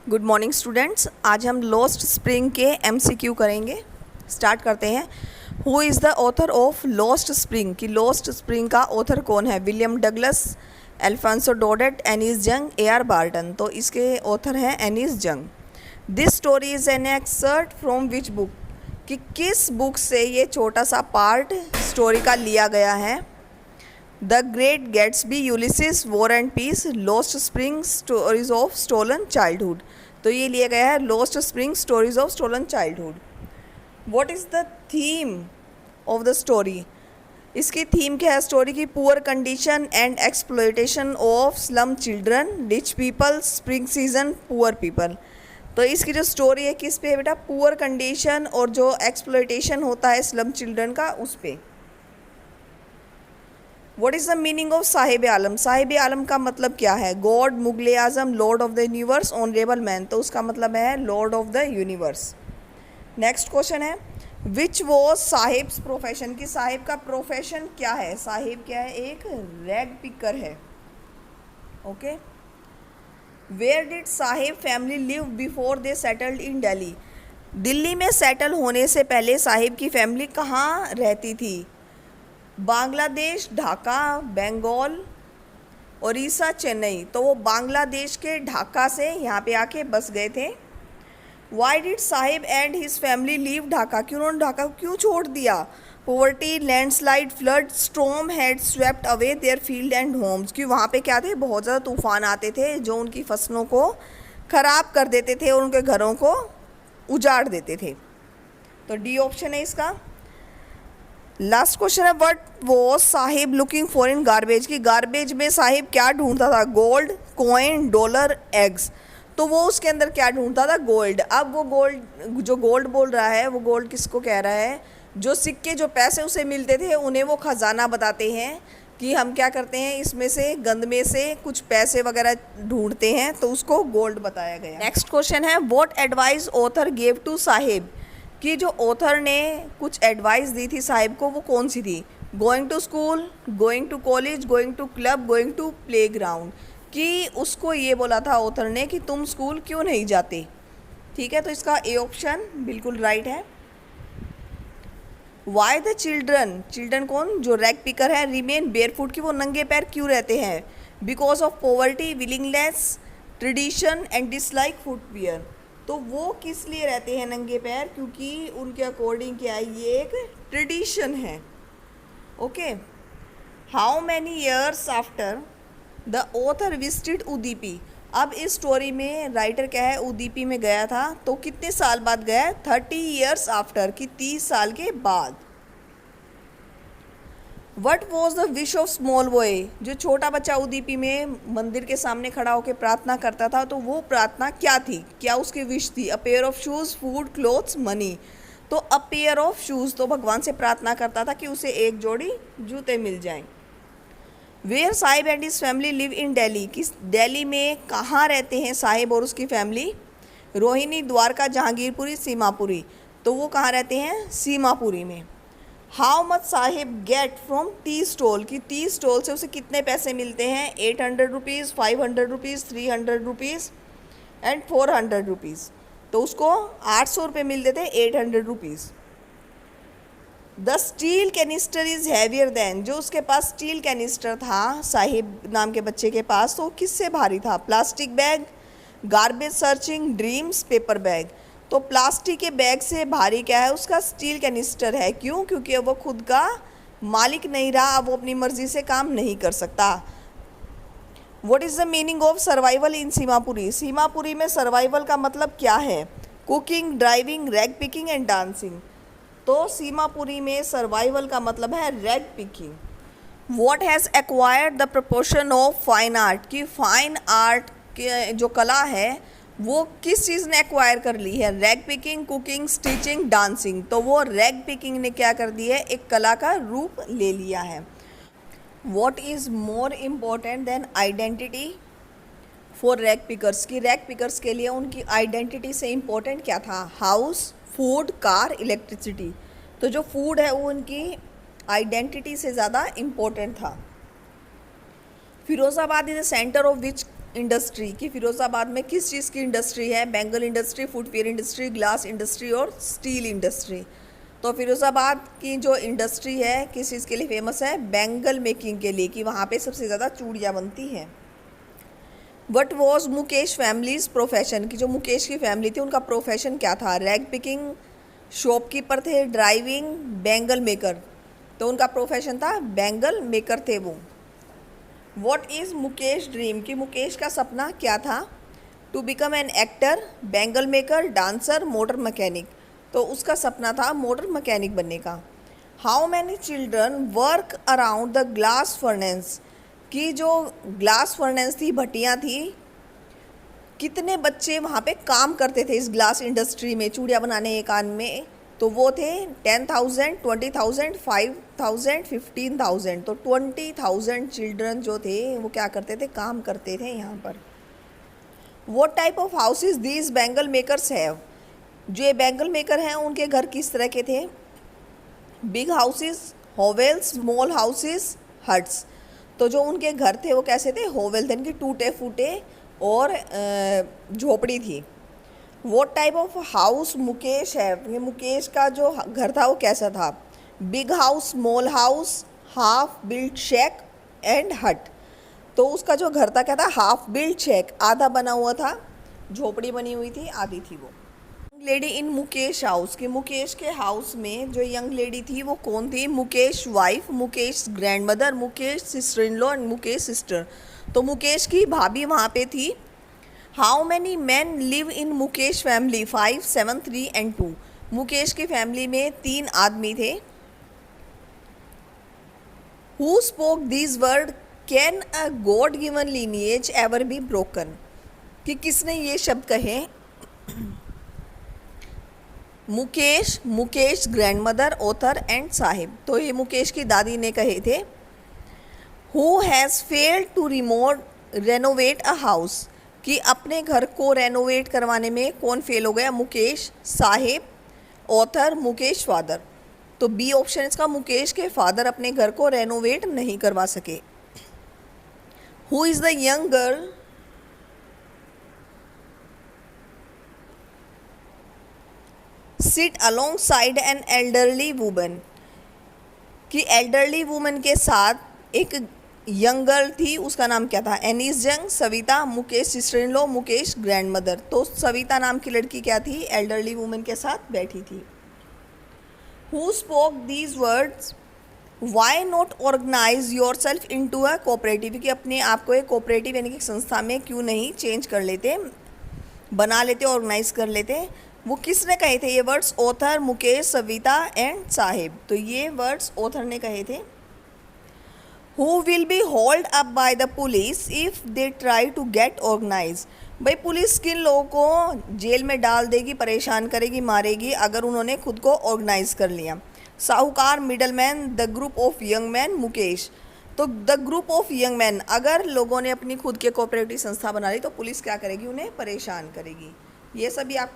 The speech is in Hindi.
Good morning students. आज हम लॉस्ट स्प्रिंग के एमसीक्यू करेंगे। स्टार्ट करते हैं। Who is the author of Lost Spring? कि लॉस्ट स्प्रिंग का ऑथर कौन है? William Douglas, Alphonse Daudet, Anees Jung, A R. Barton. तो इसके ऑथर हैं Anees Jung. This story is an excerpt from which book? कि किस बुक से ये छोटा सा पार्ट स्टोरी का लिया गया है? The great Gatsby, Ulysses, war and peace, lost spring, stories of stolen childhood. तो ये लिया गया है lost spring, stories of stolen childhood. What is the theme of the story? इसकी थीम क्या है स्टोरी की? Poor condition and exploitation of slum children, rich people, spring season, poor people. तो इसकी जो स्टोरी है किस पे है बेटा? पुअर कंडीशन और जो एक्सप्लॉयटेशन होता है स्लम चिल्ड्रन का, उस पे। What is the meaning of Sahib आलम? साहिब आलम का मतलब क्या है? God, Mughal Azam, Lord of the universe, honourable man. तो उसका मतलब है Lord of the universe. Next question है, विच वॉज साहिब्स प्रोफेशन? कि साहिब का प्रोफेशन क्या है? साहिब क्या है? एक रैग पिकर है। Okay. Where did Saheb family live before they settled in Delhi? Delhi में सेटल होने से पहले साहिब की फैमिली कहाँ रहती थी? बांग्लादेश, ढाका, बंगाल, उड़ीसा, चेन्नई। तो वो बांग्लादेश के ढाका से यहाँ पे आके बस गए थे। Why did Saheb and his family leave Dhaka? क्यों उन्होंने ढाका को क्यों छोड़ दिया? Poverty, landslide, flood, storm had swept away their field and homes. कि वहाँ पे क्या थे? बहुत ज़्यादा तूफान आते थे जो उनकी फसलों को ख़राब कर देते थे और उनके घरों को उजाड़ देते थे। तो डी ऑप्शन है इसका। लास्ट क्वेश्चन है, व्हाट वो Sahib looking for in garbage? की गार्बेज में साहिब क्या ढूंढता था? Gold, coin, dollar, eggs. तो वो उसके अंदर क्या ढूंढता था? गोल्ड। अब वो गोल्ड, जो गोल्ड बोल रहा है वो गोल्ड किसको कह रहा है? जो सिक्के, जो पैसे उसे मिलते थे उन्हें वो खजाना बताते हैं कि हम क्या करते हैं, इसमें से गंद में से कुछ पैसे वगैरह ढूंढते हैं, तो उसको गोल्ड बताया गया। नेक्स्ट क्वेश्चन है, what advice author gave to Saheb? कि जो ऑथर ने कुछ एडवाइस दी थी साहिब को, वो कौन सी थी? Going to school, going to college, going to club, going to playground. कि उसको ये बोला था ऑथर ने कि तुम स्कूल क्यों नहीं जाते। ठीक है, तो इसका ए ऑप्शन बिल्कुल राइट है। Why the children? चिल्ड्रन कौन? जो रैग पिकर है। रिमेन बेयरफुट, कि वो नंगे पैर क्यों रहते हैं? Because of poverty, willingness, tradition and dislike footwear. तो वो किस लिए रहते हैं नंगे पैर? क्योंकि उनके अकॉर्डिंग क्या है, ये एक ट्रेडिशन है। Okay. How many years after the author visited Udipi? अब इस स्टोरी में राइटर क्या है, उदीपी में गया था। तो कितने साल बाद गया? 30 ईयर्स आफ्टर, कि 30 साल के बाद। What was the wish of small boy? जो छोटा बच्चा उदीपी में मंदिर के सामने खड़ा होकर प्रार्थना करता था, तो वो प्रार्थना क्या थी? क्या उसकी विश थी? A pair of shoes, food, clothes, money. तो अ पेयर ऑफ शूज़, तो भगवान से प्रार्थना करता था कि उसे एक जोड़ी जूते मिल जाएं। Where Saheb and his family live in Delhi? किस दिल्ली में कहाँ रहते हैं साहिब और उसकी फैमिली? रोहिणी, द्वारका, जहांगीरपुरी, सीमापुरी। तो वो कहाँ रहते हैं? सीमापुरी में। How much Saheb get from tea stall? की टी स्टॉल से उसे कितने पैसे मिलते हैं? 800 rupees, 500 rupees, 300 rupees and 400 rupees. तो उसको 800 रुपये मिलते थे, 800 rupees. The steel canister is heavier than? जो उसके पास स्टील कैनिस्टर था साहिब नाम के बच्चे के पास, तो किससे भारी था? Plastic bag, garbage searching, dreams, paper bag. तो प्लास्टिक के बैग से भारी क्या है? उसका स्टील कैनिस्टर है। क्यों? क्योंकि अब वो खुद का मालिक नहीं रहा, अब वो अपनी मर्जी से काम नहीं कर सकता। What is the meaning of survival इन सीमापुरी? सीमापुरी में सर्वाइवल का मतलब क्या है? Cooking, driving, rag picking and dancing. तो सीमापुरी में सर्वाइवल का मतलब है rag picking. What has acquired the proportion of fine art? की फाइन आर्ट के जो कला है वो किस चीज़ ने एक्वायर कर ली है? Rag picking, cooking, stitching, dancing. तो वो रैग पिकिंग ने क्या कर दिया है? एक कला का रूप ले लिया है। What is more important than identity for rag pickers? की रैग पिकर्स के लिए उनकी आइडेंटिटी से इम्पोर्टेंट क्या था? House, food, car, electricity. तो जो फूड है वो उनकी आइडेंटिटी से ज़्यादा इम्पोर्टेंट था। Firozabad is the centre of which industry कि फिरोज़ाबाद में किस चीज़ की इंडस्ट्री है, bangle industry, footwear industry, glass industry और स्टील इंडस्ट्री। तो फिरोज़ाबाद की जो इंडस्ट्री है किस चीज़ के लिए फेमस है, बैंगल मेकिंग के लिए, कि वहाँ पे सबसे ज़्यादा चूड़ियाँ बनती हैं। What was Mukesh families profession, कि जो मुकेश की फैमिली थी उनका प्रोफेशन क्या था, रैग पिकिंग, शॉपकीपर थे, ड्राइविंग, बैंगल मेकर। तो उनका प्रोफेशन था बैंगल मेकर थे वो। वॉट इज़ मुकेश ड्रीम, कि मुकेश का सपना क्या था, to become an actor, bangle maker, dancer, motor mechanic. तो उसका सपना था मोटर मैकेनिक बनने का। How many children work around the glass furnace, कि जो ग्लास फर्नेस थी, भट्टियाँ थी, कितने बच्चे वहाँ पे काम करते थे इस ग्लास इंडस्ट्री में चूड़ियाँ बनाने के काम में। तो वो थे 10,000, 20,000, 5,000, 15,000। तो 20,000 चिल्ड्रन जो थे वो क्या करते थे, काम करते थे यहाँ पर। What type of houses these bangle makers have, जो ये बैंगल मेकर हैं उनके घर किस तरह के थे, big houses, hovels, small houses, huts. तो जो उनके घर थे वो कैसे थे, होवेल थे, इनके टूटे फूटे और झोपड़ी थी। वो टाइप ऑफ हाउस मुकेश है, ये मुकेश का जो घर था वो कैसा था, big house, small house, half built shake and हट। तो उसका जो घर था क्या था, हाफ बिल्ट शेक, आधा बना हुआ था, झोपड़ी बनी हुई थी, आधी थी वो। लेडी इन मुकेश हाउस, कि मुकेश के हाउस में जो यंग लेडी थी वो कौन थी, Mukesh wife, Mukesh grand mother, Mukesh sister in law and Mukesh sister. तो मुकेश की भाभी वहाँ पे थी। How many man live in Mukesh family, 5, 7, 3 and 2। Mukesh की फैमिली में 3 आदमी थे। Who spoke these word, can a God given lineage ever be broken, कि किसने ये शब्द कहे, Mukesh, Mukesh grand mother, author and Sahib. तो ये मुकेश की दादी ने कहे थे। Who has failed to renovate a house, कि अपने घर को रेनोवेट करवाने में कौन फेल हो गया, मुकेश, साहिब, ऑथर, मुकेश फादर। तो बी ऑप्शन इसका, मुकेश के फादर अपने घर को रेनोवेट नहीं करवा सके। Who is the young girl, sit alongside an elderly woman, कि एल्डरली वुमन के साथ एक यंग गर्ल थी, उसका नाम क्या था, Annie's young, Savita, Mukesh sister in law, Mukesh grand mother. तो सविता नाम की लड़की क्या थी, एल्डरली वुमन के साथ बैठी थी। Who spoke these words, why not organise yourself into a cooperative, कि अपने आप को एक कोऑपरेटिव यानी कि संस्था में क्यों नहीं चेंज कर लेते, बना लेते, ऑर्गेनाइज कर लेते। वो किसने कहे थे ये words, author, Mukesh, Savita and Sahib. तो ये वर्ड्स ऑथर ने कहे थे। Who will be hold up by the police if they try to get organise, भाई पुलिस किन लोगों को जेल में डाल देगी, परेशान करेगी, मारेगी अगर उन्होंने खुद को ऑर्गेनाइज कर लिया। साहूकार, middle man, the group of young man, Mukesh. तो the group of young man, अगर लोगों ने अपनी खुद के कोऑपरेटिव संस्था बना ली तो पुलिस क्या करेगी, उन्हें परेशान करेगी। ये सभी आप